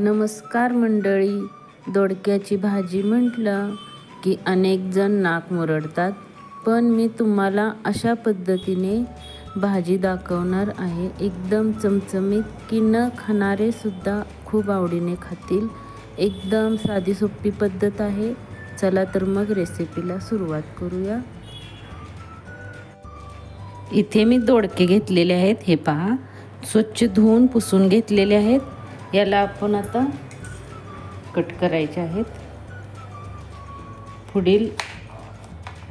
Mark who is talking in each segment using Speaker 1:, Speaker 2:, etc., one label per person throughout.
Speaker 1: नमस्कार मंडळी. दोडक्याची भाजी म्हटलं की अनेक जण नाक मुरडतात, पण मी तुम्हाला अशा पद्धतीने भाजी दाखवणार आहे. एकदम चमचमीत की न खाणारे सुद्धा खूप आवडीने खातील. एकदम साधी सोपी पद्धत आहे. चला तर मग रेसिपीला सुरुवात करूया. इथे मी दोडके घेतलेले आहेत. हे पहा, स्वच्छ धुवून पुसून घेतलेले आहेत. याला आपण आता कट करायचे आहेत. पुढील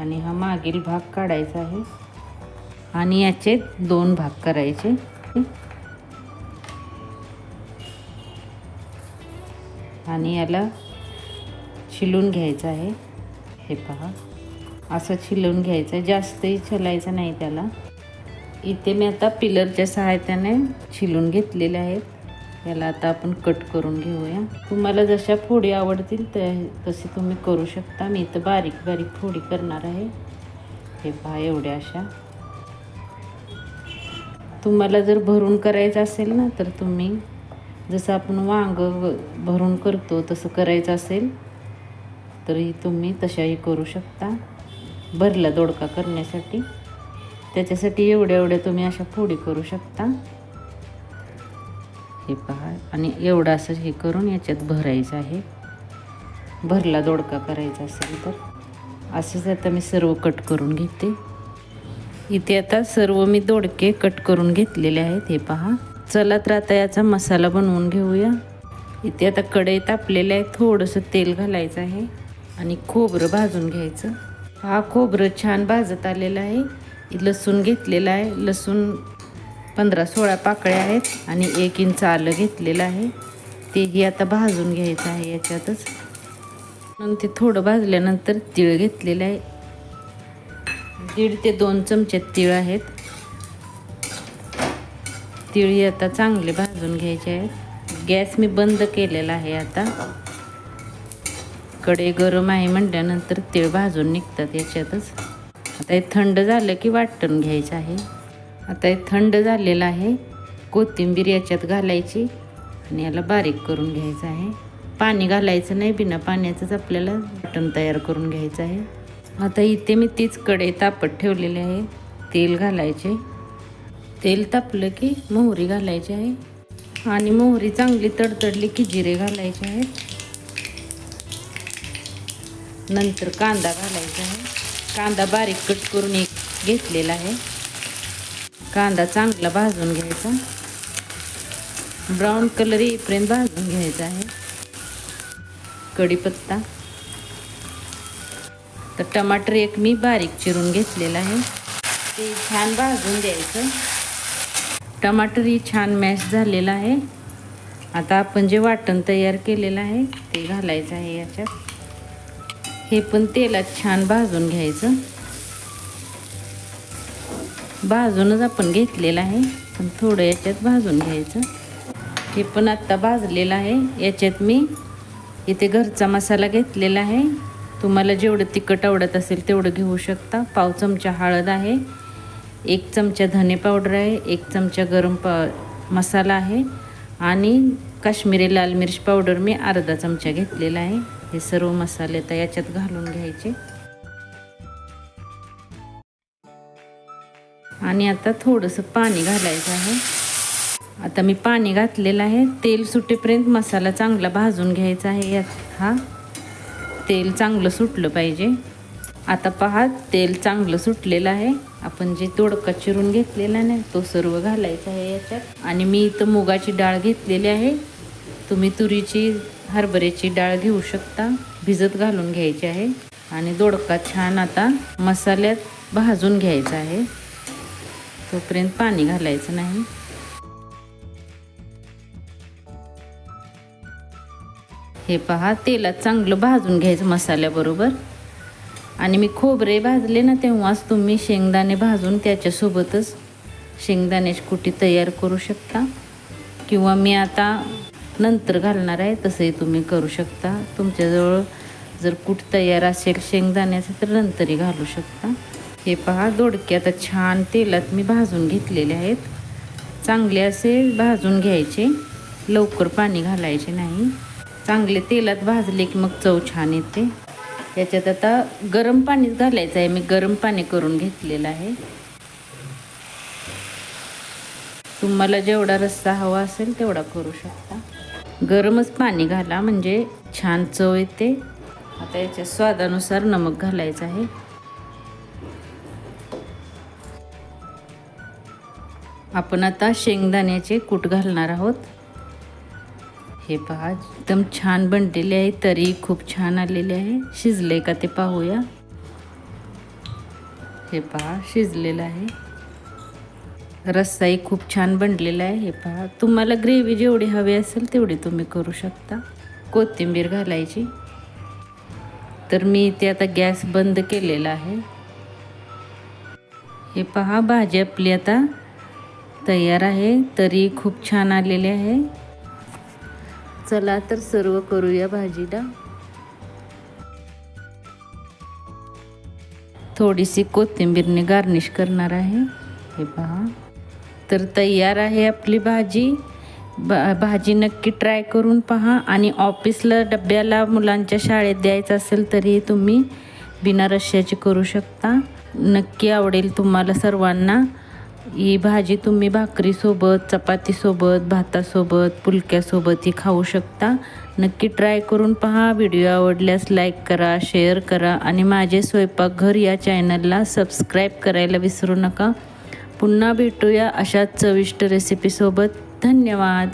Speaker 1: आणि हा मागील भाग काढायचा आहे आणि याचे 2 भाग करायचे. आणि याला छिलून घ्यायचं आहे. हे पहा, असं छिलून घ्यायचं, जास्तही छिलायचं नाही त्याला. इथे मी आता पिलरच्या सहाय्याने छिलून घेतलेले आहेत. याला आता आपण कट करून घेऊया. तुम्हाला जशा फोडी आवडतील तसे तुम्ही करू शकता. मी इथं बारीक बारीक फोडी करणार आहे. हे पहा, एवढ्या अशा. तुम्हाला जर भरून करायचं असेल ना, तर तुम्ही जसं आपण वांग भरून करतो तसं करायचं असेल तरी तुम्ही तशाही करू शकता. भरला दोडका करण्यासाठी त्याच्यासाठी एवढ्या तुम्ही अशा फोडी करू शकता. हे पहा, आणि एवढं असं हे करून याच्यात भरायचं आहे. भरला दोडका करायचा असेल तर असंच. आता मी सर्व कट करून घेते. इथे आता सर्व मी दोडके कट करून घेतलेले आहेत. हे पहा. चला तर आता याचा मसाला बनवून घेऊया. इथे आता कढई तापलेलं आहे. थोडंसं तेल घालायचं आहे आणि खोबरं भाजून घ्यायचं. हा, खोबरं छान भाजत आलेलं आहे. लसूण घेतलेला आहे. लसूण 15-16 पाकळ्या आहेत आणि 1 इंच आलं घेतलेलं आहे. तेही आता भाजून घ्यायचं आहे याच्यातच. नंतर ते थोडं भाजल्यानंतर तीळ घेतलेलं आहे. 1.5 ते 2 चमचे तीळ आहेत. तीळ आता चांगले भाजून घ्यायचे आहेत. गॅस मी बंद केलेला आहे. आता कढई गरम आहे म्हटल्यानंतर तीळ भाजून निघतात याच्यातच. आता हे थंड झालं की वाटण घ्यायचं आहे. आता हे थंड झालेलं आहे. कोथिंबीर याच्यात घालायची आणि याला बारीक करून घ्यायचं आहे. पाणी घालायचं नाही, बिना पाण्याचंच आपल्याला वाटण तयार करून घ्यायचं आहे. आता इथे मी तीच कढई तापत ठेवलेली आहे. तेल घालायचे. तेल तापलं की मोहरी घालायची आहे आणि मोहरी चांगली तडतडली की जिरे घालायचे आहेत. नंतर कांदा घालायचा आहे. कांदा बारीक कट करून घेतलेला आहे. कांदा चांगला भाजून घ्यायचा. ब्राऊन कलर येईपर्यंत भाजून घ्यायचा आहे. कढीपत्ता. तर टमाटर एक मी बारीक चिरून घेतलेला आहे. ते छान भाजून द्यायचं. टमाटरही छान मॅश झालेला आहे. आता आपण जे वाटण तयार केलेलं आहे ते घालायचं आहे याच्यात. हे पण तेलात छान भाजून घ्यायचं. भाजूनच आपण घेतलेलं आहे, पण थोडं याच्यात भाजून घ्यायचं. हे पण आत्ता भाजलेलं आहे. याच्यात मी इथे घरचा मसाला घेतलेला आहे. तुम्हाला जेवढं तिखट आवडत असेल तेवढं घेऊ शकता. 1 चमचा हळद आहे, 1 चमचा धने पावडर आहे, 1 चमचा गरम मसाला आहे आणि काश्मीरी लाल मिर्च पावडर मी अर्धा चमचा घेतलेला आहे. हे सर्व मसाले तर याच्यात घालून घ्यायचे. आणि आता थोडंसं पाणी घालायचं आहे. आता मी पाणी घातलेलं आहे. तेल सुटेपर्यंत मसाला चांगला भाजून घ्यायचा आहे. यात तेल चांगलं सुटलं पाहिजे. आता पहा, तेल चांगलं सुटलेलं आहे. आपण जे दोडका चिरून घेतलेला नाही तो सर्व घालायचा आहे याच्यात. आणि मी इथं मुगाची डाळ घेतलेली आहे. तुम्ही तुरीची, हरभऱ्याची डाळ घेऊ शकता. भिजत घालून घ्यायची आहे. आणि दोडका छान आता मसाल्यात भाजून घ्यायचा आहे. तोपर्यंत पाणी घालायचं नाही. हे पहा, तेलात चांगलं भाजून घ्यायचं मसाल्याबरोबर. आणि मी खोबरे भाजले ना तेव्हाच तुम्ही शेंगदाणे भाजून त्याच्यासोबतच शेंगदाण्याची कुटी तयार करू शकता. किंवा मी आता नंतर घालणार आहे तसंही तुम्ही करू शकता. तुमच्याजवळ जर कूट तयार असेल शेंगदाण्याचं तर नंतरही घालू शकता. हे पहा, दोडके आता छान तेलात मी भाजून घेतलेले आहेत. चांगले असे भाजून घ्यायचे. लवकर पाणी घालायचे नाही. चांगले तेलात भाजले की मग चव छान येते. याच्यात आता गरम पाणीच घालायचं आहे. मी गरम पाणी करून घेतलेलं आहे. तुम्हाला जेवढा रस्सा हवा असेल तेवढा करू शकता. गरमच पाणी घाला म्हणजे छान चव येते. आता याच्या स्वादानुसार नमक घालायचं आहे. आपण आता शेंगदाण्याचे कूट घालणार आहोत. हे पहा एकदम छान बनलेले आहे. तरी खूप छान आलेले आहे. शिजले का ते पाहूया. हे पहा शिजलेलं आहे. रस्साही खूप छान बनलेला आहे. हे पहा तुम्हाला ग्रेव्ही जेवढी हवी असेल तेवढी तुम्ही करू शकता. कोथिंबीर घालायची. तर मी इथे आता गॅस बंद केलेला आहे. हे पहा भाजी आपली आता तयार आहे. तरी खूप छान आलेले आहे. चला तर सर्व करूया भाजीला. थोडीशी कोथिंबीरने गार्निश करणार आहे. हे पहा तर तयार आहे आपली भाजी. भाजी नक्की ट्राय करून पहा. आणि ऑफिसला डब्याला मुलांच्या शाळेत द्यायचं असेल तरी तुम्ही बिना रश्श्याची करू शकता. नक्की आवडेल तुम्हाला सर्वांना. ही भाजी तुम्ही भाकरीसोबत, चपातीसोबत, भातासोबत, पुलक्यासोबतही खाऊ शकता. नक्की ट्राय करून पहा. व्हिडिओ आवडल्यास लाईक करा, शेअर करा आणि माझे स्वयंपाकघर या चॅनलला सबस्क्राईब करायला विसरू नका. पुन्हा भेटूया अशाच चविष्ट रेसिपीसोबत. धन्यवाद.